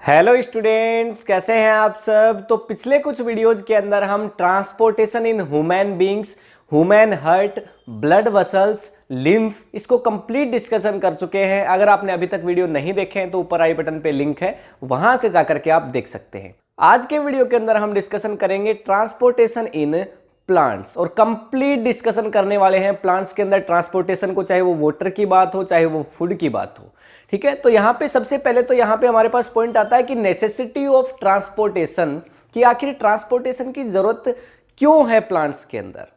Hello students, कैसे हैं आप सब। तो पिछले कुछ वीडियोज के अंदर हम transportation in human beings, human heart, blood vessels, lymph, इसको कंप्लीट डिस्कशन कर चुके हैं। अगर आपने अभी तक वीडियो नहीं देखे हैं तो ऊपर आई बटन पे लिंक है, वहां से जाकर के आप देख सकते हैं। आज के वीडियो के अंदर हम डिस्कशन करेंगे ट्रांसपोर्टेशन इन प्लांट्स और कंप्लीट डिस्कशन करने वाले हैं प्लांट्स के अंदर ट्रांसपोर्टेशन को, चाहे वो वाटर की बात हो चाहे वो फूड की बात हो। ठीक है, तो यहां पे सबसे पहले तो यहां पे हमारे पास पॉइंट आता है कि नेसेसिटी ऑफ ट्रांसपोर्टेशन, कि आखिर ट्रांसपोर्टेशन की जरूरत क्यों है प्लांट्स के अंदर।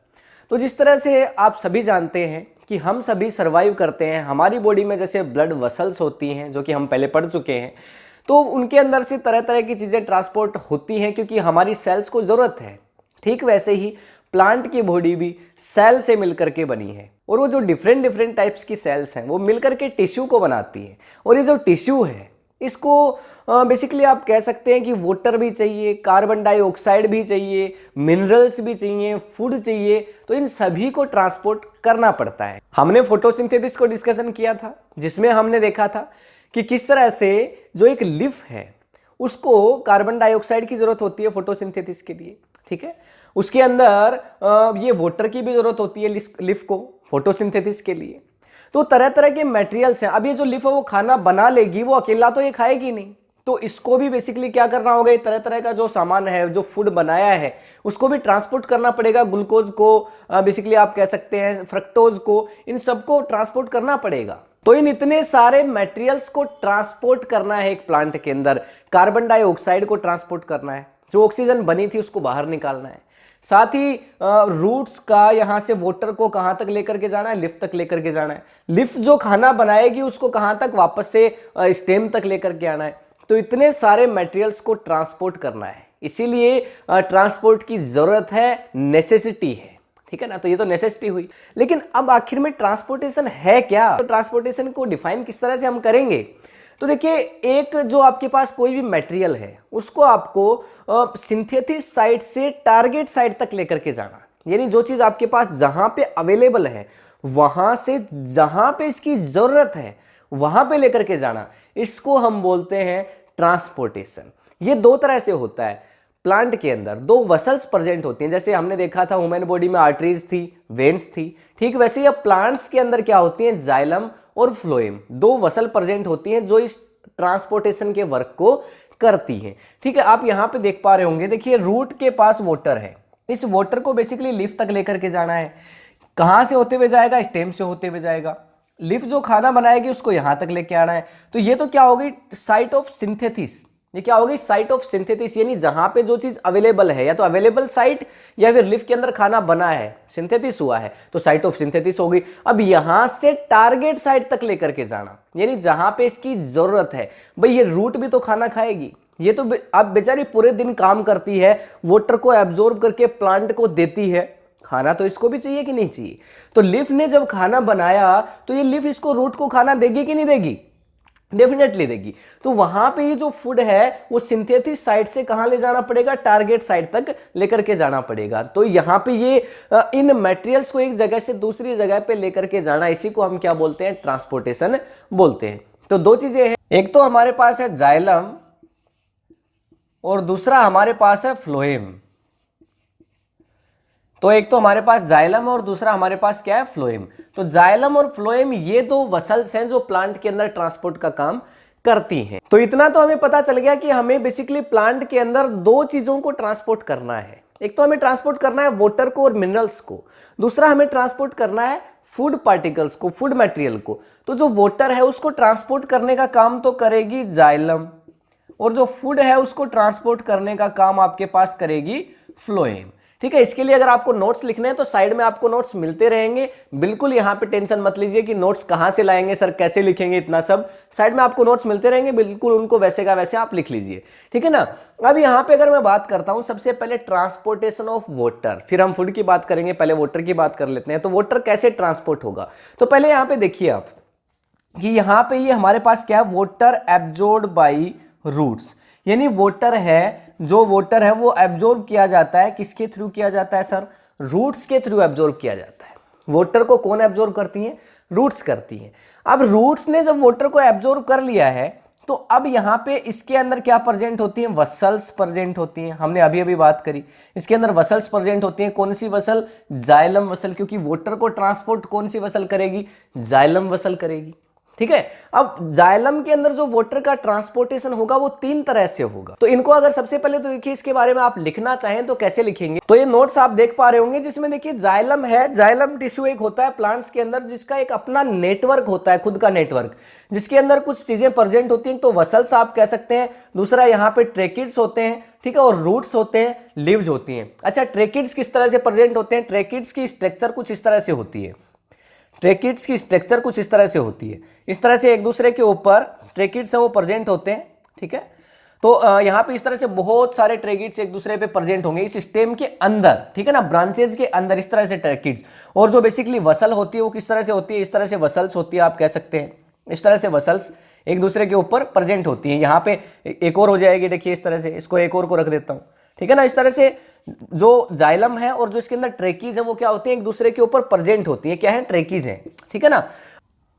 तो जिस तरह से आप सभी जानते हैं कि हम सभी सर्वाइव करते हैं, हमारी बॉडी में जैसे ब्लड वेसल्स होती हैं जो कि हम पहले पढ़ चुके हैं, तो उनके अंदर से तरह तरह की चीजें ट्रांसपोर्ट होती हैं क्योंकि हमारी सेल्स को जरूरत है। ठीक वैसे ही प्लांट की बॉडी भी सेल से मिलकर के बनी है और वो जो डिफरेंट डिफरेंट टाइप्स की सेल्स हैं वो मिलकर के टिश्यू को बनाती है। और ये जो टिश्यू है इसको बेसिकली आप कह सकते हैं कि वाटर भी चाहिए, कार्बन डाइऑक्साइड भी चाहिए, मिनरल्स भी चाहिए, फूड चाहिए, तो इन सभी को ट्रांसपोर्ट करना पड़ता है। हमने फोटोसिंथेसिस को डिस्कशन किया था जिसमें हमने देखा था कि किस तरह से जो एक लीफ है उसको कार्बन डाइऑक्साइड की जरूरत होती है फोटोसिंथेसिस के लिए। ठीक है, उसके अंदर ये वाटर की भी जरूरत होती है लीफ को फोटोसिंथेसिस के लिए। तो तरह तरह के मटेरियल्स हैं। अब ये जो लीफ है वो खाना बना लेगी, वो अकेला तो ये खाएगी नहीं, तो इसको भी बेसिकली क्या करना होगा, ये तरह तरह का जो सामान है, जो फूड बनाया है, उसको भी ट्रांसपोर्ट करना पड़ेगा। ग्लूकोज को बेसिकली आप कह सकते हैं, फ्रक्टोज को, इन सबको ट्रांसपोर्ट करना पड़ेगा। तो इन इतने सारे मटेरियल्स को ट्रांसपोर्ट करना है एक प्लांट के अंदर। कार्बन डाइऑक्साइड को ट्रांसपोर्ट करना है, जो ऑक्सीजन बनी थी उसको बाहर निकालना है। साथ ही रूट्स का यहां से वाटर को कहां तक लेकर के जाना है, लिफ तक लेकर के जाना है। लिफ जो खाना बनाएगी उसको कहां तक, वापस से स्टेम तक लेकर के आना है। तो इतने सारे मटेरियल्स को ट्रांसपोर्ट करना है, इसीलिए ट्रांसपोर्ट की जरूरत है, नेसेसिटी है। ठीक है ना, तो ये तो नेसेसिटी हुई। लेकिन अब आखिर में ट्रांसपोर्टेशन है क्या, तो ट्रांसपोर्टेशन को डिफाइन किस तरह से हम करेंगे। तो देखिए, एक जो आपके पास कोई भी मटेरियल है उसको आपको सिंथेसिस साइट से टारगेट साइट तक लेकर के जाना, यानी जो चीज आपके पास जहां पे अवेलेबल है वहां से जहां पे इसकी जरूरत है वहां पे लेकर के जाना, इसको हम बोलते हैं ट्रांसपोर्टेशन। ये दो तरह से होता है। प्लांट के अंदर दो वसल्स प्रेजेंट होती हैं, जैसे हमने देखा था ह्यूमन बॉडी में आर्टरीज थी, वेन्स थी। ठीक वैसे ही अब प्लांट्स के अंदर क्या होती हैं, जाइलम और फ्लोएम, दो वसल प्रेजेंट होती हैं जो इस ट्रांसपोर्टेशन के वर्क को करती हैं। ठीक है, आप यहां पे देख पा रहे होंगे, देखिए रूट के पास वाटर है, इस वाटर को बेसिकली लीफ तक लेकर के जाना है। कहां से होते हुए जाएगा, स्टेम से होते हुए जाएगा। लीफ जो खाना बनाएगी उसको यहां तक लेके आना है। तो ये तो क्या होगी, साइट ऑफ सिंथेसिस। ये क्या होगी, साइट ऑफ सिंथेसिस, यानी जहां पे जो चीज अवेलेबल है, या तो अवेलेबल साइट या फिर लीफ के अंदर खाना बना है, सिंथेसिस हुआ है, तो साइट ऑफ सिंथेसिस होगी। अब यहां से टारगेट साइट तक लेकर के जाना, यानी जहां पे इसकी जरूरत है। भाई ये रूट भी तो खाना खाएगी, ये तो अब बेचारी पूरे दिन काम करती है, वाटर को एब्जॉर्ब करके प्लांट को देती है, खाना तो इसको भी चाहिए कि नहीं चाहिए। तो लीफ ने जब खाना बनाया तो ये लीफ इसको रूट को खाना देगी कि नहीं देगी, डेफिनेटली देगी। तो वहां पे ये जो फूड है वो सिंथेसिस साइट से कहां ले जाना पड़ेगा, टारगेट साइट तक लेकर के जाना पड़ेगा। तो यहां पे ये इन मटेरियल्स को एक जगह से दूसरी जगह पे लेकर के जाना, इसी को हम क्या बोलते हैं, ट्रांसपोर्टेशन बोलते हैं। तो दो चीजें हैं, एक तो हमारे पास है जाइलम और दूसरा हमारे पास है फ्लोएम। तो एक तो हमारे पास जाइलम और दूसरा हमारे पास क्या है, फ्लोएम। तो जाइलम और फ्लोएम ये दो वसल्स हैं जो प्लांट के अंदर ट्रांसपोर्ट का काम करती हैं। तो इतना तो हमें पता चल गया कि हमें बेसिकली प्लांट के अंदर दो चीजों को ट्रांसपोर्ट करना है। एक तो हमें ट्रांसपोर्ट करना है वाटर को और मिनरल्स को, दूसरा हमें ट्रांसपोर्ट करना है फूड पार्टिकल्स को, फूड मटेरियल को। तो जो वाटर है उसको ट्रांसपोर्ट करने का काम तो करेगी जाइलम, और जो फूड है उसको ट्रांसपोर्ट करने का काम आपके पास करेगी फ्लोएम। ठीक है, इसके लिए अगर आपको नोट्स लिखने हैं तो साइड में आपको नोट्स मिलते रहेंगे, बिल्कुल यहां पे टेंशन मत लीजिए कि नोट्स कहां से लाएंगे सर, कैसे लिखेंगे, इतना सब साइड में आपको नोट्स मिलते रहेंगे, बिल्कुल उनको वैसे का वैसे आप लिख लीजिए। ठीक है ना। अब यहां पे अगर मैं बात करता हूं, सबसे पहले ट्रांसपोर्टेशन ऑफ वाटर, फिर हम फूड की बात करेंगे, पहले वाटर की बात कर लेते हैं। तो वाटर कैसे ट्रांसपोर्ट होगा, तो पहले यहां पे देखिए आप कि यहां पे ये हमारे पास क्या है, वाटर एब्जॉर्ब्ड बाई रूट्स, यानी वाटर है, जो वाटर है वो एब्जॉर्ब किया जाता है, किसके थ्रू किया जाता है सर, रूट्स के थ्रू एब्जॉर्ब किया जाता है। वाटर को कौन एब्जॉर्ब करती है, रूट्स करती हैं। अब रूट्स ने जब वाटर को एब्जॉर्ब कर लिया है तो अब यहाँ पे इसके अंदर क्या प्रेजेंट होती हैं, वसल्स प्रेजेंट होती हैं, हमने अभी अभी बात करी। इसके अंदर वसल्स प्रेजेंट होती हैं, कौन सी वसल, जाइलम वसल, क्योंकि वाटर को ट्रांसपोर्ट कौन सी वसल करेगी, जाइलम वसल करेगी। ठीक है। अब जाइलम के अंदर जो वाटर का ट्रांसपोर्टेशन होगा वो 3 तरह से होगा। तो इनको अगर सबसे पहले तो देखिए इसके बारे में आप लिखना चाहें तो कैसे लिखेंगे, तो ये नोट्स आप देख पा रहे होंगे जिसमें देखिए जाइलम है, जाइलम टिश्यू एक होता है प्लांट्स के अंदर जिसका एक अपना नेटवर्क होता है, खुद का नेटवर्क, जिसके अंदर कुछ चीजें प्रेजेंट होती हैं। तो वसल्स आप कह सकते हैं, दूसरा यहाँ पे ट्रेकिड्स होते हैं, ठीक है, और रूट्स होते हैं, लीव्स होती हैं। अच्छा, ट्रेकिड्स किस तरह से प्रेजेंट होते हैं, ट्रेकिड्स की स्ट्रक्चर कुछ इस तरह से होती है, ट्रेकिड्स की स्ट्रक्चर कुछ इस तरह से होती है, इस तरह से एक दूसरे के ऊपर ट्रेकिड्स है वो प्रेजेंट होते हैं। ठीक है, तो यहाँ पे इस तरह से बहुत सारे ट्रेकिड्स एक दूसरे पे प्रेजेंट होंगे इस स्टेम के अंदर, ठीक है ना, ब्रांचेज के अंदर इस तरह से ट्रेकिड्स। और जो बेसिकली वसल होती है वो किस तरह से होती है, इस तरह से वसल्स होती है, आप कह सकते हैं इस तरह से वसल्स एक दूसरे के ऊपर प्रेजेंट होती है। यहाँ पे एक और हो जाएगी, देखिए इस तरह से, इसको एक और को रख देता हूँ, ठीक है ना। इस तरह से जो जाइलम है और जो इसके अंदर ट्रेकीज है वो क्या होती है, एक दूसरे के ऊपर प्रेजेंट होती है, क्या है, ट्रेकीज है, ठीक है ना।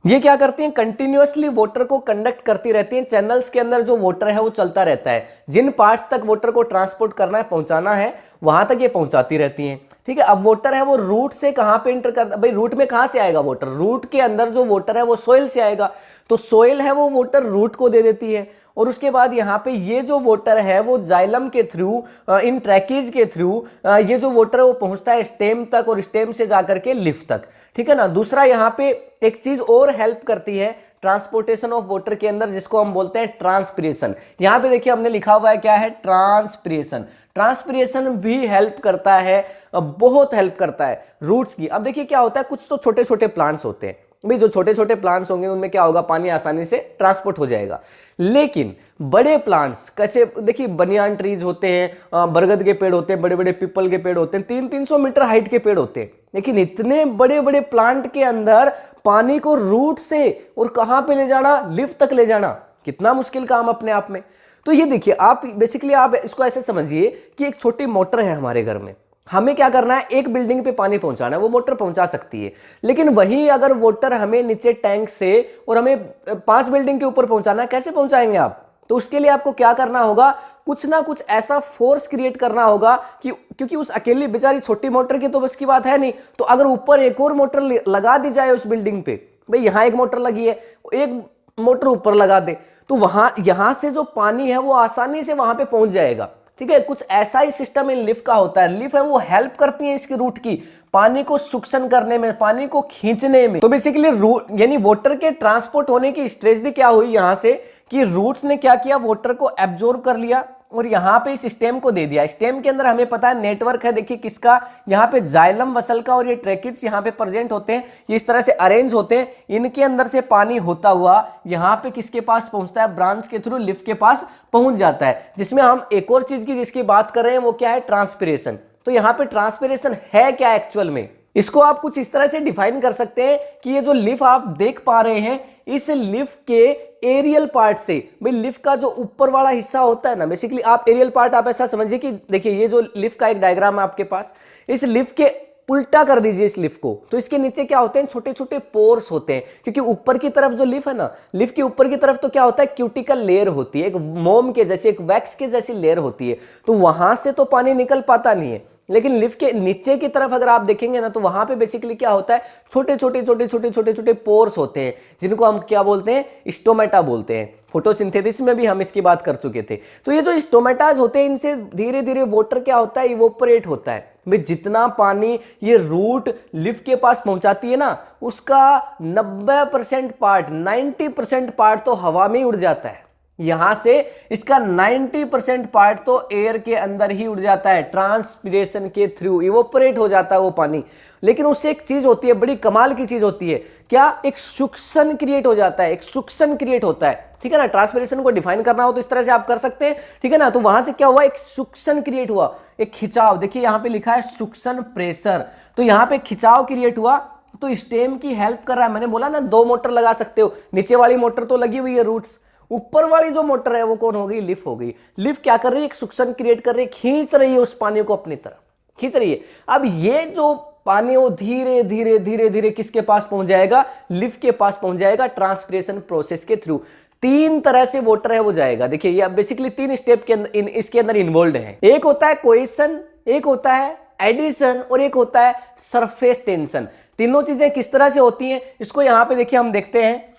ये क्या करती हैं, कंटिन्यूअसली वाटर को कंडक्ट करती रहती हैं, चैनल्स के अंदर जो वाटर है वो चलता रहता है, जिन पार्ट्स तक वाटर को ट्रांसपोर्ट करना है, पहुंचाना है, वहां तक ये पहुंचाती रहती हैं। ठीक है, अब वाटर है वो रूट से कहां पे इंटर करता, भाई रूट में कहां से आएगा वाटर, रूट के अंदर जो वाटर है वो सोइल से आएगा, तो सोइल है वो वाटर रूट को दे देती है, और उसके बाद यहाँ पे ये जो वाटर है वो जाइलम के थ्रू, इन ट्रैकीज के थ्रू ये जो वाटर है वो पहुंचता है स्टेम तक, और स्टेम से जाकर के लीफ तक, ठीक है ना। दूसरा यहाँ पे एक चीज और हेल्प करती है ट्रांसपोर्टेशन ऑफ वाटर के अंदर, जिसको हम बोलते हैं ट्रांसपिरेशन। यहाँ पे देखिए हमने लिखा हुआ है क्या है, ट्रांसपिरेशन। ट्रांसपिरेशन भी हेल्प करता है, बहुत हेल्प करता है रूट्स की। अब देखिए क्या होता है, कुछ तो छोटे छोटे प्लांट्स होते हैं, भाई जो छोटे छोटे प्लांट्स होंगे उनमें क्या होगा, पानी आसानी से ट्रांसपोर्ट हो जाएगा। लेकिन बड़े प्लांट्स कैसे, देखिए बनियान ट्रीज होते हैं, बरगद के पेड़ होते हैं, बड़े बड़े पीपल के पेड़ होते हैं, 300-300 मीटर हाइट के पेड़ होते हैं, लेकिन इतने बड़े बड़े प्लांट के अंदर पानी को रूट से और कहां पे ले जाना, लीफ तक ले जाना, कितना मुश्किल काम अपने आप में। तो ये देखिए आप बेसिकली आप इसको ऐसे समझिए कि एक छोटी मोटर है हमारे घर में, हमें क्या करना है, एक बिल्डिंग पे पानी पहुंचाना है, वो मोटर पहुंचा सकती है, लेकिन वही अगर वाटर हमें नीचे टैंक से और हमें 5 बिल्डिंग के ऊपर पहुंचाना है, कैसे पहुंचाएंगे आप। तो उसके लिए आपको क्या करना होगा, कुछ ना कुछ ऐसा फोर्स क्रिएट करना होगा कि, क्योंकि उस अकेली बेचारी छोटी मोटर की तो बस की बात है नहीं, तो अगर ऊपर एक और मोटर लगा दी जाए उस बिल्डिंग पे, भाई यहां एक मोटर लगी है, एक मोटर ऊपर लगा दे, तो वहां यहां से जो पानी है वो आसानी से वहां पे पहुंच जाएगा। ठीक है, कुछ ऐसा ही सिस्टम इन लीफ का होता है। लीफ है वो हेल्प करती है इसकी रूट की पानी को सुक्शन करने में, पानी को खींचने में। तो बेसिकली रूट यानी वाटर के ट्रांसपोर्ट होने की स्ट्रेटजी क्या हुई यहां से, कि रूट्स ने क्या किया, वाटर को एब्जॉर्ब कर लिया और यहां पे इस स्टेम को दे दिया। स्टेम के अंदर हमें पता है नेटवर्क है, देखिए किसका, यहाँ पे जाइलम वसल का, और ये ट्रैकिड्स यहाँ पे प्रेजेंट होते हैं, ये इस तरह से अरेंज होते हैं। इनके अंदर से पानी होता हुआ यहाँ पे किसके पास पहुंचता है, ब्रांच के थ्रू लीफ के पास पहुंच जाता है। जिसमें हम एक और चीज की जिसकी बात कर रहे हैं वो क्या है, ट्रांसपिरेशन। तो यहाँ पे ट्रांसपिरेशन है क्या एक्चुअल में, इसको आप कुछ इस तरह से डिफाइन कर सकते हैं कि ये जो लीफ आप देख पा रहे हैं, इस लीफ के एरियल पार्ट से, भाई लीफ का जो ऊपर वाला हिस्सा होता है ना, बेसिकली आप एरियल पार्ट आप ऐसा समझिए कि देखिए ये जो लीफ का एक डायग्राम है आपके पास, इस लीफ के उल्टा कर दीजिए इस लीफ को, तो इसके नीचे क्या होते हैं, छोटे छोटे पोर्स होते हैं, क्योंकि ऊपर की तरफ जो लीफ है ना, लीफ के ऊपर की तरफ तो क्या होता है, क्यूटिकल लेयर होती है, एक मोम के जैसे, एक वैक्स के जैसी लेयर होती है, तो वहां से तो पानी निकल पाता नहीं है। लेकिन लीफ के नीचे की तरफ अगर आप देखेंगे ना, तो वहां पे बेसिकली क्या होता है, छोटे छोटे छोटे छोटे छोटे छोटे पोर्स होते हैं, जिनको हम क्या बोलते हैं, स्टोमेटा बोलते हैं। फोटोसिंथेसिस में भी हम इसकी बात कर चुके थे। तो ये जो स्टोमेटाज होते हैं, इनसे धीरे धीरे वाटर क्या होता है, इवोपरेट होता है। भाई जितना पानी ये रूट लीफ के पास पहुंचाती है ना, उसका 90% पार्ट, 90% पार्ट तो हवा में ही उड़ जाता है। यहां से इसका 90% पार्ट तो एयर के अंदर ही उड़ जाता है, ट्रांसपिरेशन के थ्रू इवोपरेट हो जाता है वो पानी। लेकिन उससे एक चीज होती है, बड़ी कमाल की चीज होती है, क्या, एक सुक्शन क्रिएट हो जाता है, एक सुक्शन क्रिएट होता है। ठीक है ना, ट्रांसपिरेशन को डिफाइन करना हो तो इस तरह से आप कर सकते हैं। ठीक है ना, तो वहां से क्या हुआ, एक सुक्शन क्रिएट हुआ, एक खिंचाव। देखिए यहां पे लिखा है सुक्शन प्रेशर, तो यहां पे खिंचाव क्रिएट हुआ, तो स्टेम की हेल्प कर रहा है। मैंने बोला ना 2 मोटर लगा सकते हो, नीचे वाली मोटर तो लगी हुई है रूट्स, ऊपर वाली जो मोटर है वो कौन हो गई, लीफ हो गई। लीफ क्या कर रही है, एक सुक्शन क्रिएट कर रही है, खींच रही है उस पानी को अपनी तरफ, खींच रही है। अब ये जो पानी वो धीरे धीरे धीरे धीरे किसके पास पहुंच जाएगा, लीफ के पास पहुंच जाएगा, ट्रांसपिरेशन प्रोसेस के थ्रू। तीन तरह से वाटर है वो जाएगा। देखिए ये बेसिकली तीन स्टेप के अंदर इसके अंदर इन्वॉल्व है। एक होता है कोहेशन, एक होता है एडिशन और एक होता है सरफेस टेंशन। तीनों चीजें किस तरह से होती हैं इसको यहां पे देखिए हम देखते हैं।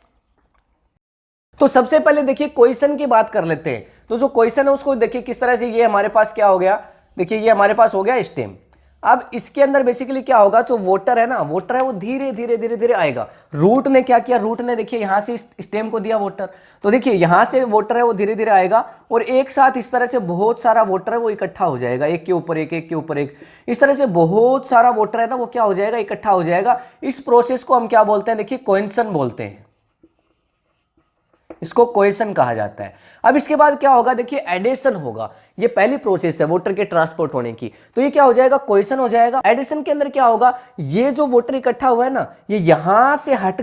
तो सबसे पहले देखिए कोहेशन की बात कर लेते हैं। तो जो कोहेशन है उसको देखिए किस तरह से, ये हमारे पास क्या हो गया, देखिए ये हमारे पास हो गया स्टेम। अब इसके अंदर बेसिकली क्या होगा, जो वाटर है ना, वाटर है वो धीरे धीरे धीरे धीरे आएगा। रूट ने क्या किया, रूट ने देखिए यहां से स्टेम को दिया वाटर, तो देखिए यहां से वाटर है वो धीरे धीरे आएगा और एक साथ इस तरह से बहुत सारा वाटर है वो इकट्ठा हो जाएगा, एक के ऊपर एक, एक के ऊपर एक, इस तरह से बहुत सारा वाटर है ना वो क्या हो जाएगा, इकट्ठा हो जाएगा। इस प्रोसेस को हम क्या बोलते हैं, देखिए कोहेशन बोलते हैं, इसको कोहेशन कहा जाता है। अब इसके बाद क्या होगा, देखिए एडिशन होगा। ये पहली प्रोसेस है वाटर के ट्रांसपोर्ट होने की, तो ये क्या हो जाएगा, कोहेशन हो जाएगा। एडिशन के अंदर क्या होगा, ये जो वाटर इकट्ठा हुआ है ना, ये यहां से हट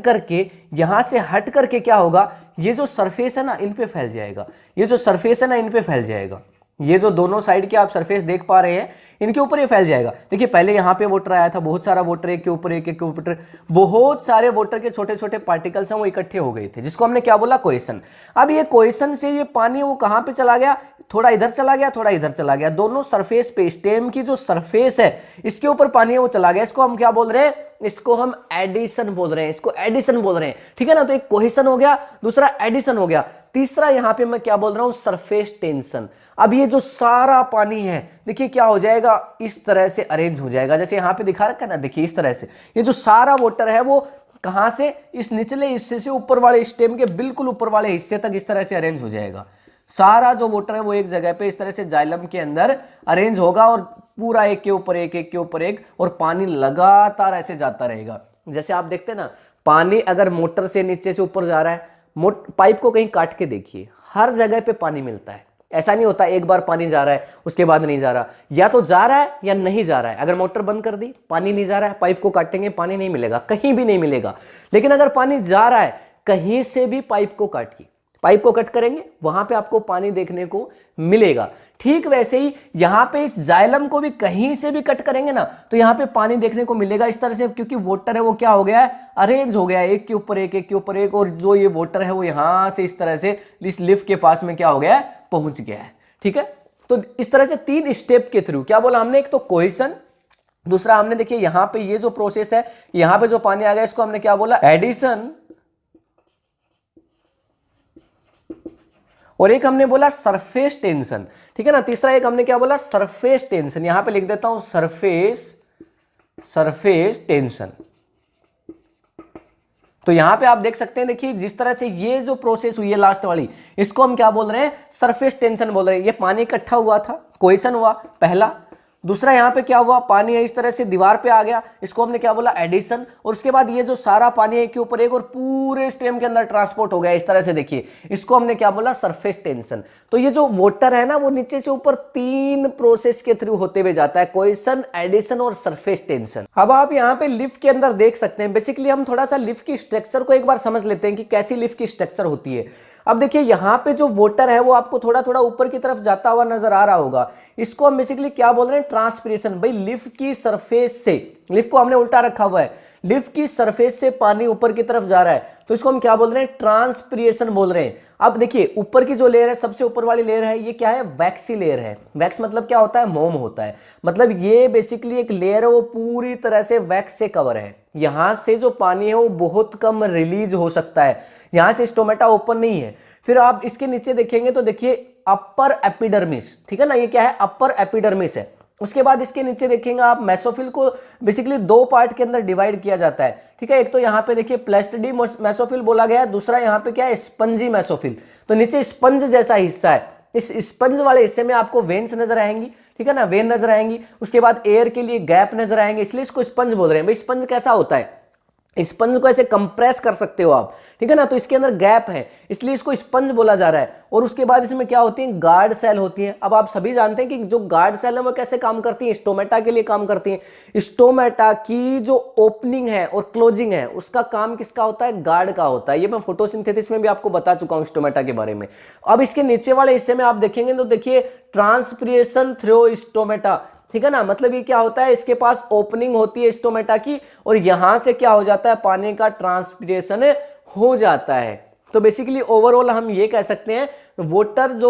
करके क्या होगा, ये जो सरफेस है ना इन पे फैल जाएगा, ये जो सरफेस है ना इन पे फैल जाएगा। ये जो दोनों साइड के आप सरफेस देख पा रहे हैं इनके ऊपर ये फैल जाएगा। देखिए पहले यहाँ पे वाटर आया था, बहुत सारा वाटर, एक के ऊपर एक, एक के ऊपर बहुत सारे वाटर के छोटे छोटे पार्टिकल्स हैं वो इकट्ठे हो गए थे, जिसको हमने क्या बोला, कोहेशन। अब ये कोहेशन से ये पानी वो कहाँ पे चला गया, थोड़ा इधर चला गया, थोड़ा इधर चला गया, दोनों सरफेस पे, स्टेम की जो सरफेस है इसके ऊपर पानी है वो चला गया। इसको हम क्या बोल रहे हैं, इसको हम एडिशन बोल रहे हैं, इसको एडिशन बोल रहे हैं, ठीक है ना। तो एक कोहेशन हो गया, दूसरा एडिशन हो गया, तीसरा यहां पे मैं क्या बोल रहा हूं, सरफेस टेंशन। अब ये जो सारा पानी है देखिए क्या हो जाएगा, इस तरह से अरेंज हो जाएगा, जैसे यहां पे दिखा रखा है ना, देखिए इस तरह से ये जो सारा वाटर है वो कहां से, इस निचले हिस्से से ऊपर वाले स्टेम के बिल्कुल ऊपर वाले हिस्से तक इस तरह से अरेंज हो जाएगा। सारा जो वाटर है वो एक जगह पे इस तरह से जाइलम के अंदर अरेंज होगा और पूरा एक के ऊपर एक, एक के ऊपर एक, और पानी लगातार ऐसे जाता रहेगा। जैसे आप देखते हैं ना, पानी अगर मोटर से नीचे से ऊपर जा रहा है, पाइप को कहीं काट के देखिए, हर जगह पे पानी मिलता है। ऐसा नहीं होता एक बार पानी जा रहा है उसके बाद नहीं जा रहा, या तो जा रहा है या नहीं जा रहा है। अगर मोटर बंद कर दी, पानी नहीं जा रहा है, पाइप को काटेंगे पानी नहीं मिलेगा, कहीं भी नहीं मिलेगा। लेकिन अगर पानी जा रहा है कहीं से भी, पाइप को काटिए, पाइप को कट करेंगे वहां पे आपको पानी देखने को मिलेगा। ठीक वैसे ही यहां पे इस जाइलम को भी कहीं से भी कट करेंगे ना तो यहां पे पानी देखने को मिलेगा इस तरह से, क्योंकि वाटर है वो क्या हो गया है, अरेंज हो गया है, एक के ऊपर एक, एक के ऊपर एक, और जो ये वाटर है वो यहां से इस तरह से इस लिफ्ट के पास में क्या हो गया है, पहुंच गया है। ठीक है, तो इस तरह से तीन स्टेप के थ्रू क्या बोला हमने, एक तो कोहेशन, दूसरा हमने देखिए यहां पे ये जो प्रोसेस है, यहां पे जो पानी आ गया इसको हमने क्या बोला, एडिशन, और एक हमने बोला सरफेस टेंशन। ठीक है ना, तीसरा एक हमने क्या बोला, सरफेस टेंशन। यहां पे लिख देता हूं सरफेस टेंशन। तो यहां पे आप देख सकते हैं, देखिए जिस तरह से ये जो प्रोसेस हुई है लास्ट वाली, इसको हम क्या बोल रहे हैं, सरफेस टेंशन बोल रहे हैं। ये पानी इकट्ठा हुआ था, कोहेशन हुआ पहला, दूसरा यहां पे क्या हुआ, पानी है इस तरह से दीवार पे आ गया, इसको हमने क्या बोला, एडिशन, और उसके बाद ये जो सारा पानी है एक के ऊपर एक और पूरे स्टेम के अंदर ट्रांसपोर्ट हो गया इस तरह से, देखिए इसको हमने क्या बोला, सरफेस टेंशन। तो ये जो वाटर है ना वो नीचे से ऊपर तीन प्रोसेस के थ्रू होते हुए जाता है, कोहेशन, एडिशन और सरफेस टेंशन। अब आप यहाँ पे लिफ्ट के अंदर देख सकते हैं, बेसिकली हम थोड़ा सा लिफ्ट की स्ट्रक्चर को एक बार समझ लेते हैं कि कैसी लिफ्ट की स्ट्रक्चर होती है। अब देखिए यहाँ पे जो वाटर है वो आपको थोड़ा थोड़ा ऊपर की तरफ जाता हुआ नजर आ रहा होगा, इसको हम बेसिकली क्या बोल रहे हैं, ट्रांसपिरेशन। भाई लिफ्ट की सरफेस से, लिफ्ट को हमने उल्टा रखा हुआ है, लिफ्ट की सरफेस से पानी ऊपर की तरफ जा रहा है तो इसको हम क्या बोल रहे हैं, ट्रांसपिरेशन बोल रहे हैं। अब देखिए ऊपर की जो लेयर है, सबसे ऊपर वाली लेयर है, ये क्या है, वैक्सी लेयर है। वैक्स मतलब क्या होता है, मोम होता है, मतलब ये बेसिकली एक लेयर है वो पूरी तरह से वैक्स से कवर है। यहां से जो पानी है वो बहुत कम रिलीज हो सकता है, यहां से स्टोमेटा ओपन नहीं है। फिर आप इसके नीचे देखेंगे तो देखिए अपर एपिडर्मिस, ठीक है ना, ये क्या है, अपर एपिडर्मिस है। उसके बाद इसके नीचे देखेंगे आप, मेसोफिल को बेसिकली दो पार्ट के अंदर डिवाइड किया जाता है। ठीक है, एक तो यहाँ पे देखिए प्लेस्टिडी मेसोफिल बोला गया है, दूसरा यहाँ पे क्या है, स्पंजी मेसोफिल। तो नीचे स्पंज जैसा हिस्सा है, इस स्पंज वाले हिस्से में आपको वेन्स नजर आएंगी, ठीक है ना, वेन नजर आएंगी, उसके बाद एयर के लिए गैप नजर आएंगे, इसलिए इसको स्पंज बोल रहे हैं। भाई स्पंज कैसा होता है, स्पंज को ऐसे कंप्रेस कर सकते हो आप, ठीक है ना, तो इसके अंदर गैप है इसलिए इसको स्पंज बोला जा रहा है। और उसके बाद इसमें क्या होती है, गार्ड सेल होती है। अब आप सभी जानते हैं कि जो गार्ड सेल है वो कैसे काम करती है, स्टोमेटा के लिए काम करती है। स्टोमेटा की जो ओपनिंग है और क्लोजिंग है उसका काम किसका होता है, गार्ड का होता है। ये मैं फोटोसिंथेसिस में भी आपको बता चुका हूं स्टोमेटा के बारे में। अब इसके नीचे वाले हिस्से में आप देखेंगे तो देखिए ट्रांसपिरेशन थ्रू स्टोमेटा, ठीक है ना, मतलब ये क्या होता है, इसके पास ओपनिंग होती है स्टोमेटा की और यहां से क्या हो जाता है, पानी का ट्रांसपिरेशन हो जाता है। तो बेसिकली ओवरऑल हम ये कह सकते हैं वाटर जो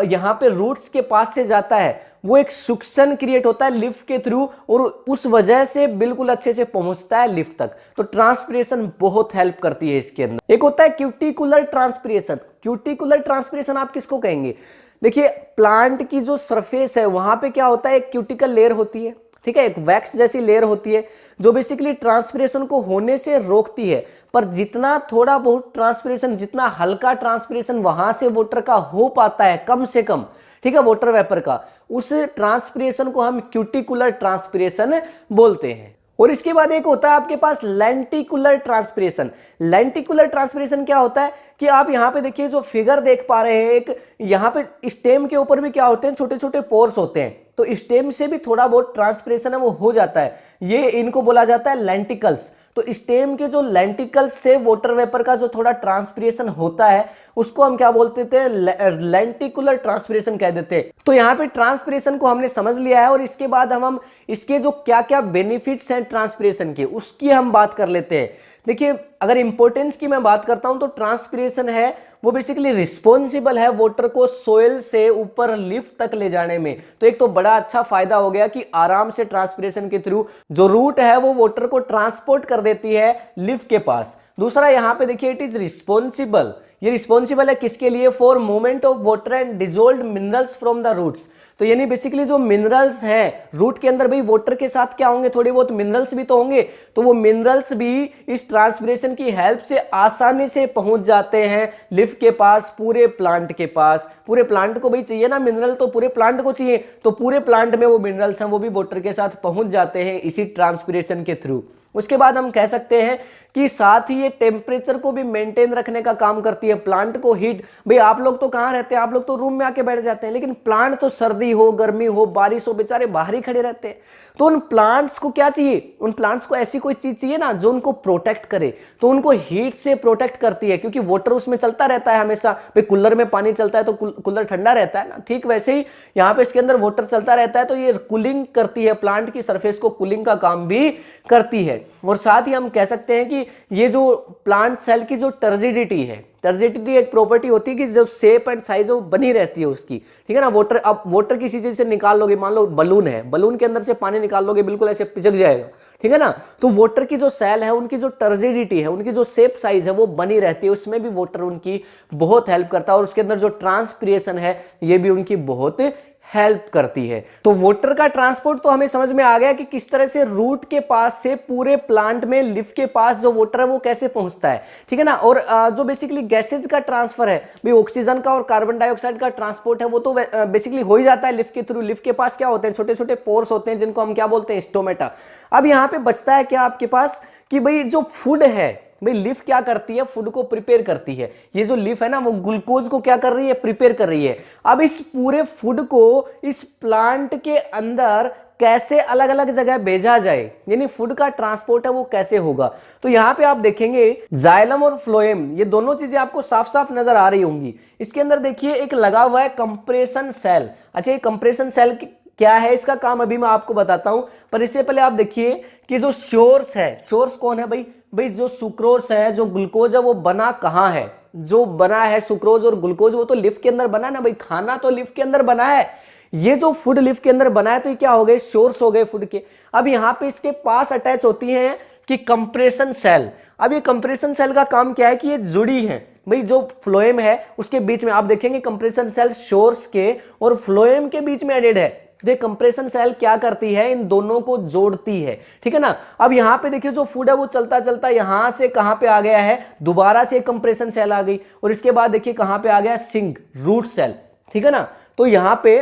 यहाँ पे रूट्स के पास से जाता है वो एक सुक्शन क्रिएट होता है लिफ के थ्रू, और उस वजह से बिल्कुल अच्छे से पहुंचता है लिफ तक। तो ट्रांसपिरेशन बहुत हेल्प करती है इसके अंदर। एक होता है क्यूटिकुलर ट्रांसपिरेशन। क्यूटिकुलर ट्रांसपिरेशन आप किसको कहेंगे? देखिए, प्लांट की जो सरफेस है वहां पे क्या होता है, एक क्यूटिकल लेयर होती है, ठीक है, एक वैक्स जैसी लेयर होती है जो बेसिकली ट्रांसपिरेशन को होने से रोकती है। पर जितना थोड़ा बहुत ट्रांसपिरेशन, जितना हल्का ट्रांसपिरेशन वहां से वाटर का हो पाता है कम से कम, ठीक है, वाटर वेपर का, उस ट्रांसपिरेशन को हम क्यूटिकुलर ट्रांसपिरेशन बोलते हैं। और इसके बाद एक होता है आपके पास लेंटिकुलर ट्रांसपिरेशन। लेंटिकुलर ट्रांसपिरेशन क्या होता है कि आप यहां पे देखिए जो फिगर देख पा रहे हैं, एक यहां पे स्टेम के ऊपर भी क्या होते हैं, छोटे छोटे पोर्स होते हैं, तो स्टेम से भी थोड़ा बहुत ट्रांसपिरेशन है वो हो जाता है, ये इनको बोला जाता है लेंटिकल्स। तो स्टेम के जो लेंटिकल्स से वाटर वेपर का जो थोड़ा ट्रांसपिरेशन होता है उसको हम क्या बोलते थे, लेंटिकुलर ट्रांसपिरेशन कह देते हैं। तो यहाँ पे ट्रांसपिरेशन को हमने समझ लिया है, और इसके बाद हम इसके जो क्या क्या बेनिफिट्स हैं ट्रांसपिरेशन के उसकी हम बात कर लेते हैं। देखिए, अगर इंपॉर्टेंस की मैं बात करता हूं तो ट्रांसपिरेशन है वो बेसिकली रिस्पॉन्सिबल है वाटर को सोइल से ऊपर लिफ तक ले जाने में। तो एक तो बड़ा अच्छा फायदा हो गया कि आराम से ट्रांसपिरेशन के थ्रू जो रूट है वो वाटर को ट्रांसपोर्ट कर देती है लिफ के पास। दूसरा यहां पे देखिए, इट इज रिस्पॉन्सिबल, ये रिस्पॉन्सिबल है किसके लिए, for movement of water and dissolved minerals from the roots. तो यानी बेसिकली जो मिनरल्स हैं रूट के अंदर, भाई वाटर के साथ क्या होंगे, थोड़े बहुत मिनरल्स भी तो होंगे, तो वो मिनरल्स भी इस ट्रांसपिरेशन की हेल्प से आसानी से पहुंच जाते हैं लिफ के पास, पूरे प्लांट के पास। पूरे प्लांट को भाई चाहिए ना मिनरल, तो पूरे प्लांट को चाहिए, तो पूरे प्लांट में वो मिनरल्स हैं वो भी वाटर के साथ पहुंच जाते हैं इसी ट्रांसपिरेशन के थ्रू। उसके बाद हम कह सकते हैं कि साथ ही ये टेम्परेचर को भी मेंटेन रखने का काम करती है, प्लांट को हीट। भाई आप लोग तो कहाँ रहते हैं, आप लोग तो रूम में आके बैठ जाते हैं, लेकिन प्लांट तो सर्दी हो, गर्मी हो, बारिश हो, बेचारे बाहर ही खड़े रहते हैं। तो उन प्लांट्स को क्या चाहिए, उन प्लांट्स को ऐसी कोई चीज चाहिए ना जो उनको प्रोटेक्ट करे, तो उनको हीट से प्रोटेक्ट करती है, क्योंकि वाटर उसमें चलता रहता है हमेशा। भाई कूलर में पानी चलता है तो कूलर ठंडा रहता है ना, ठीक वैसे ही यहाँ पे इसके अंदर वाटर चलता रहता है, तो ये कूलिंग करती है, प्लांट की सरफेस को कूलिंग का काम भी करती है। और साथ ही हम कह सकते हैं कि ये जो प्लांट सेल की जो टर्जिडिटी है, टर्जिडिटी एक प्रॉपर्टी होती है कि जो शेप एंड साइज है वो बनी रहती है उसकी, ठीक है ना। वाटर, अब वाटर किसी चीज से निकाल लोगे, मान लो बलून है, बलून के अंदर से पानी निकाल लोगे बिल्कुल ऐसे पिचक जाएगा, ठीक है ना। तो वाटर की जो सेल है उनकी जो टर्जिडिटी है, उनकी जो शेप साइज है वो बनी रहती है, उसमें भी वाटर उनकी बहुत हेल्प करता है, और उसके अंदर जो ट्रांसपिरेशन है ये भी उनकी बहुत हेल्प करती है। तो वाटर का ट्रांसपोर्ट तो हमें समझ में आ गया कि किस तरह से रूट के पास से पूरे प्लांट में लिफ के पास जो वाटर है वो कैसे पहुंचता है, ठीक है ना। और जो बेसिकली गैसेज का ट्रांसफर है, भाई ऑक्सीजन का और कार्बन डाइऑक्साइड का ट्रांसपोर्ट है वो तो बेसिकली हो ही जाता है लिफ के थ्रू। लिफ के पास क्या होते हैं, छोटे छोटे पोर्स होते हैं जिनको हम क्या बोलते हैं, स्टोमेटा। अब यहां पे बचता है क्या आपके पास कि भाई जो फूड है, भाई लिफ क्या करती है, फूड को प्रिपेयर करती है। ये जो लिफ है ना वो ग्लूकोज को क्या कर रही है, प्रिपेयर कर रही है। अब इस पूरे फूड को इस प्लांट के अंदर कैसे अलग अलग जगह भेजा जाए, यानी फूड का ट्रांसपोर्ट है वो कैसे होगा। तो यहां पे आप देखेंगे जाइलम और फ्लोएम, ये दोनों चीजें आपको साफ साफ नजर आ रही होंगी। इसके अंदर देखिए एक लगा हुआ है कंप्रेशन सेल। अच्छा, ये कंप्रेशन सेल क्या है, इसका काम अभी मैं आपको बताता हूं, पर इससे पहले आप देखिए कि जो सोर्स है, सोर्स कौन है भाई, भाई जो सुक्रोज है, जो ग्लूकोज है वो बना कहां है, जो बना है सुक्रोज और ग्लूकोज वो तो लिफ के अंदर बना ना भाई, खाना तो लिफ के अंदर बना है। ये जो फूड लिफ के अंदर बना है तो ये क्या हो गए, सोर्स हो गए फूड के। अब यहां पे इसके पास अटैच होती है कि कंप्रेशन सेल। अब ये कंप्रेशन सेल का काम क्या है कि ये जुड़ी है, भाई जो फ्लोएम है उसके बीच में आप देखेंगे कंप्रेशन सेल सोर्स के और फ्लोएम के बीच में एडेड है। ये कंप्रेशन सेल क्या करती है, इन दोनों को जोड़ती है, ठीक है ना। अब यहां पे देखिए जो फूड है वो चलता चलता यहां से कहां पे आ गया है, दोबारा से कंप्रेशन सेल आ गई, और इसके बाद देखिए कहां पे आ गया, सिंक रूट सेल, ठीक है ना। तो यहां पे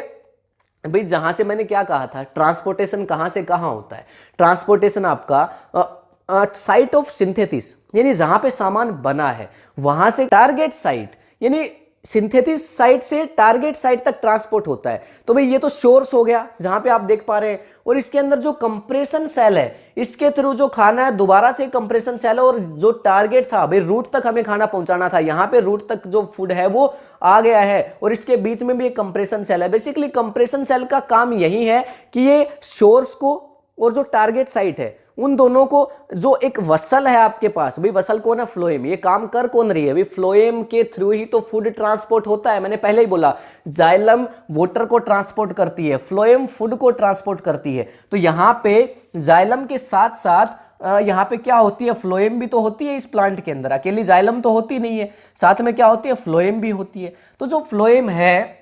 भाई जहां से मैंने क्या कहा था, ट्रांसपोर्टेशन कहां से कहां होता है, ट्रांसपोर्टेशन आपका साइट ऑफ सिंथेसिस, यानी जहां पे सामान बना है वहां से टारगेट साइट, यानी सिंथेसिस साइट से टारगेट साइट तक ट्रांसपोर्ट होता है। तो भाई ये तो सोर्स हो गया जहां पे आप देख पा रहे हैं, और इसके अंदर जो कंप्रेशन सेल है इसके थ्रू जो खाना है दोबारा से कंप्रेशन सेल है, और जो टारगेट था भाई रूट तक हमें खाना पहुंचाना था, यहां पे रूट तक जो फूड है वो आ गया है, और इसके बीच में भी एक कंप्रेशन सेल है। बेसिकली कंप्रेशन सेल का काम यही है कि ये सोर्स को और जो टारगेट साइट है उन दोनों को, जो एक वसल है आपके पास, भाई वसल कौन है, फ्लोएम, ये काम कर कौन रही है, भाई फ्लोएम के थ्रू ही तो फूड ट्रांसपोर्ट होता है। मैंने पहले ही बोला जाइलम वाटर को ट्रांसपोर्ट करती है, फ्लोएम फूड को ट्रांसपोर्ट करती है। तो यहां पे जाइलम के साथ साथ यहाँ पे क्या होती है, फ्लोएम भी तो होती है इस प्लांट के अंदर, अकेली जाइलम तो होती नहीं है, साथ में क्या होती है, फ्लोएम भी होती है। तो जो फ्लोएम है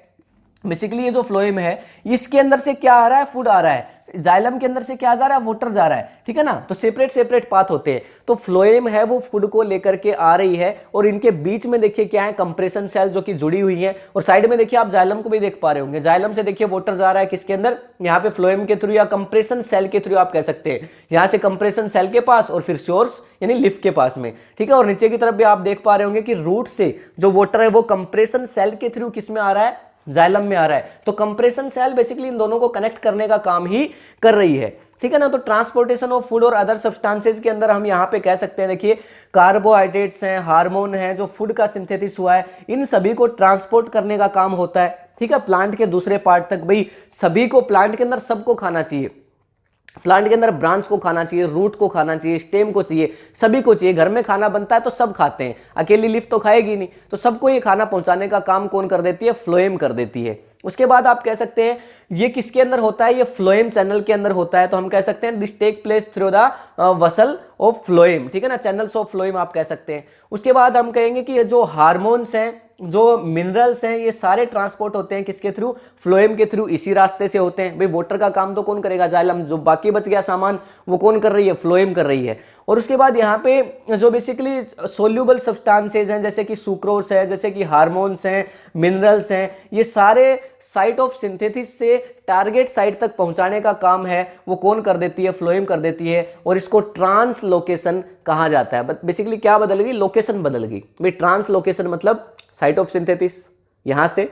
बेसिकली, ये जो फ्लोएम है इसके अंदर से क्या आ रहा है, फूड आ रहा है, जाइलम के अंदर से क्या जा रहा है, वाटर जा रहा है, ठीक है ना। तो सेपरेट सेपरेट पाथ होते हैं। तो फ्लोएम है वो फूड को लेकर के आ रही है और इनके बीच में देखिए क्या है, कंप्रेशन सेल जो कि जुड़ी हुई है। और साइड में देखिए आप जाइलम को भी देख पा रहे होंगे, जाइलम से देखिए वाटर जा रहा है किसके अंदर, यहाँ पे फ्लोएम के थ्रू या कंप्रेशन सेल के थ्रू आप कह सकते हैं, यहां से कंप्रेशन सेल के पास और फिर सोर्स यानी लिफ के पास में, ठीक है। और नीचे की तरफ भी आप देख पा रहे होंगे कि रूट से जो वाटर है वो कंप्रेशन सेल के थ्रू किस में आ रहा है, जाइलम में आ रहा है। तो कंप्रेशन सेल बेसिकली इन दोनों को कनेक्ट करने का काम ही कर रही है, ठीक है ना। तो ट्रांसपोर्टेशन ऑफ फूड और अदर सब्सटेंसेस के अंदर हम यहां पे कह सकते हैं, देखिए कार्बोहाइड्रेट्स हैं, हार्मोन हैं, जो फूड का सिंथेसिस हुआ है, इन सभी को ट्रांसपोर्ट करने का काम होता है, ठीक है, प्लांट के दूसरे पार्ट तक। भाई सभी को, प्लांट के अंदर सबको खाना चाहिए, प्लांट के अंदर ब्रांच को खाना चाहिए, रूट को खाना चाहिए, स्टेम को चाहिए, सभी को चाहिए। घर में खाना बनता है तो सब खाते हैं, अकेली लीफ तो खाएगी नहीं। तो सबको ये खाना पहुंचाने का काम कौन कर देती है, फ्लोएम कर देती है। उसके बाद आप कह सकते हैं ये किसके अंदर होता है, ये फ्लोएम चैनल के अंदर होता है। तो हम कह सकते हैं this take place through the vessel of phloem, ठीक है ना, चैनल्स ऑफ फ्लोएम आप कह सकते हैं। उसके बाद हम कहेंगे कि ये जो हार्मोन्स हैं, जो मिनरल्स हैं, ये सारे ट्रांसपोर्ट होते हैं किसके थ्रू, फ्लोएम के थ्रू, इसी रास्ते से होते हैं। भाई वाटर का काम तो कौन करेगा, जाइलम, जो बाकी बच गया सामान वो कौन कर रही है, फ्लोएम कर रही है। और उसके बाद यहाँ पे जो बेसिकली सोल्यूबल सब्सटेंसेज हैं, जैसे कि सुक्रोज है, जैसे कि हार्मोन्स हैं, मिनरल्स हैं, ये सारे साइट ऑफ सिंथेसिस से टारगेट साइट तक पहुंचाने का काम है वो कौन कर देती है, फ्लोएम कर देती है। और इसको ट्रांसलोकेशन कहा जाता है। बेसिकली क्या बदल गई, लोकेशन बदल गई। भाई ट्रांसलोकेशन मतलब साइट ऑफ सिंथेसिस, यहां से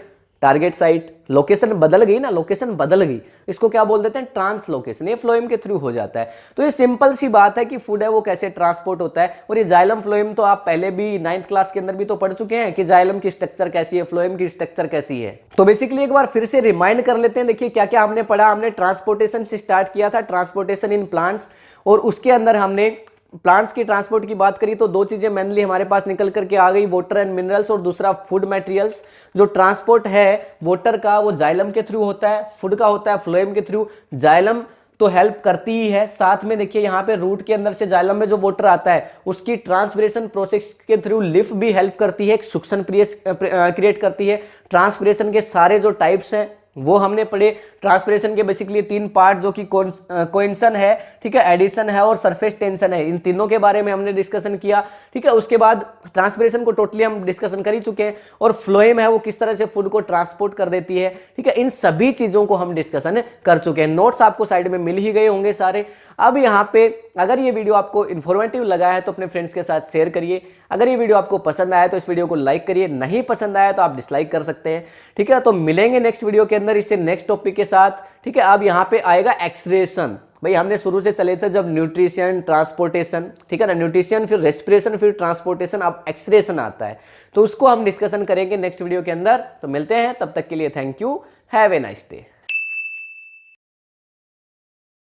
टारगेट साइट, लोकेशन बदल गई ना, लोकेशन बदल गई, इसको क्या बोल देते हैं, ट्रांसलोकेशन। ये फ्लोएम के थ्रू हो जाता है। तो ये सिंपल सी बात है कि फूड है वो कैसे ट्रांसपोर्ट होता है। और ये जाइलम फ्लोएम तो आप पहले भी 9th क्लास के अंदर भी तो पढ़ चुके हैं कि जाइलम की स्ट्रक्चर कैसी है, फ्लोएम की स्ट्रक्चर कैसी है। तो बेसिकली एक बार फिर से रिमाइंड कर लेते हैं। देखिए क्या क्या हमने पढ़ा, हमने ट्रांसपोर्टेशन से स्टार्ट किया था, ट्रांसपोर्टेशन इन प्लांट्स, और उसके अंदर हमने प्लांट्स की ट्रांसपोर्ट की बात करी तो दो चीजें मेनली हमारे पास निकल करके आ गई, वाटर एंड मिनरल्स, और दूसरा फूड मटेरियल्स। जो ट्रांसपोर्ट है वाटर का वो जाइलम के थ्रू होता है, फूड का होता है फ्लोएम के थ्रू। जाइलम तो हेल्प करती ही है, साथ में देखिए यहाँ पे रूट के अंदर से जाइलम में जो वाटर आता है उसकी ट्रांसपिरेशन प्रोसेस के थ्रू लिफ भी हेल्प करती है, एक सुक्शन क्रिएट करती है। ट्रांसपिरेशन के सारे जो टाइप्स हैं वो हमने पढ़े। ट्रांसपिरेशन के बेसिकली 3 पार्ट जो कि कोइंसन है, ठीक है, एडिशन है और सरफेस टेंशन है, इन तीनों के बारे में हमने डिस्कशन किया, ठीक है। उसके बाद ट्रांसपिरेशन को टोटली हम डिस्कशन कर ही चुके हैं, और फ्लोएम है वो किस तरह से फूड को ट्रांसपोर्ट कर देती है, ठीक है। इन सभी चीजों को हम डिस्कशन कर चुके हैं। नोट्स आपको साइड में मिल ही गए होंगे सारे। अब यहाँ पे अगर ये वीडियो आपको इन्फॉर्मेटिव लगा है तो अपने फ्रेंड्स के साथ शेयर करिए। अगर ये वीडियो आपको पसंद आया तो इस वीडियो को लाइक करिए, नहीं पसंद आया तो आप डिसलाइक कर सकते हैं, ठीक है। तो मिलेंगे नेक्स्ट वीडियो के अंदर इससे नेक्स्ट टॉपिक के साथ, ठीक है। अब यहाँ पे आएगा एक्सक्रीशन। भाई हमने शुरू से चले थे जब न्यूट्रिशन, ट्रांसपोर्टेशन, ठीक है ना, न्यूट्रिशन फिर रेस्पिरेशन फिर ट्रांसपोर्टेशन, अब एक्सक्रीशन आता है, तो उसको हम डिस्कशन करेंगे नेक्स्ट वीडियो के अंदर। तो मिलते हैं, तब तक के लिए thank you, have a nice day.